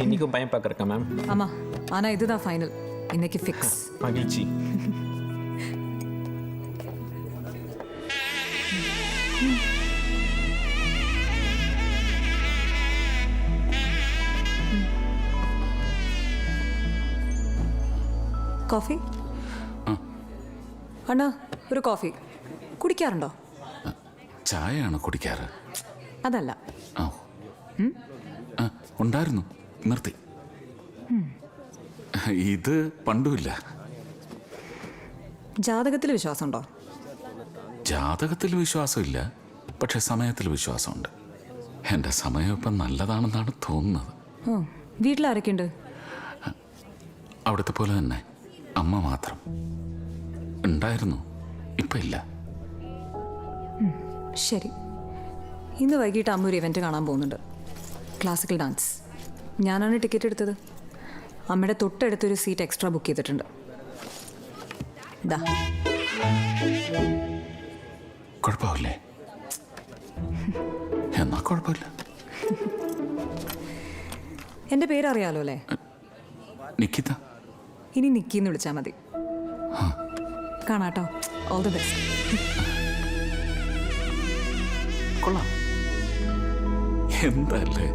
இன்னைக்கும் பையன் பார்க்குறக்கா மேம்? ஆமாம், ஆனால் இதுதான் ஃபைனல். இன்னைக்கு ஃபிக்ஸ். மகிழ்ச்சி. കോഫി? അണ്ണാ ഒരു കോഫി കുടിക്കാറുണ്ടോ? ചായയാണ് കുടിക്കാറ്. അതല്ല. ഉണ്ടായിരുന്നു, നിർത്തി. ഇത് പണ്ടുമില്ല. ജാതകത്തിൽ വിശ്വാസമുണ്ടോ? ജാതകത്തിൽ വിശ്വാസമില്ല, പക്ഷെ സമയത്തിൽ വിശ്വാസമുണ്ട്. എൻ്റെ സമയം ഇപ്പം നല്ലതാണെന്നാണ് തോന്നുന്നത്. വീട്ടിലാരൊക്കെയുണ്ട്? അവിടുത്തെ പോലെ തന്നെ, അമ്മ മാത്രം. ഉണ്ടായിരുന്നു, ഇപ്പം ഇല്ല. ശരി. ഇന്ന് വൈകിട്ട് അമ്മ ഒരു ഇവൻറ്റ് കാണാൻ പോകുന്നുണ്ട്. Classical dance. ഞാനാണ് ടിക്കറ്റ് എടുത്തത്. അമ്മയുടെ തൊട്ടടുത്തൊരു സീറ്റ് എക്സ്ട്രാ ബുക്ക് ചെയ്തിട്ടുണ്ട്. ദാ. കുഴപ്പമില്ലേ? എന്നാ കുഴപ്പമില്ല. എൻ്റെ പേരറിയാലോ അല്ലേ? നിക്കിത. ഇനി നിക്കിന്ന് വിളിച്ചാൽ മതി. കാണാട്ടോ. All the best. കൊള്ളാം. എന്തല്ലേ?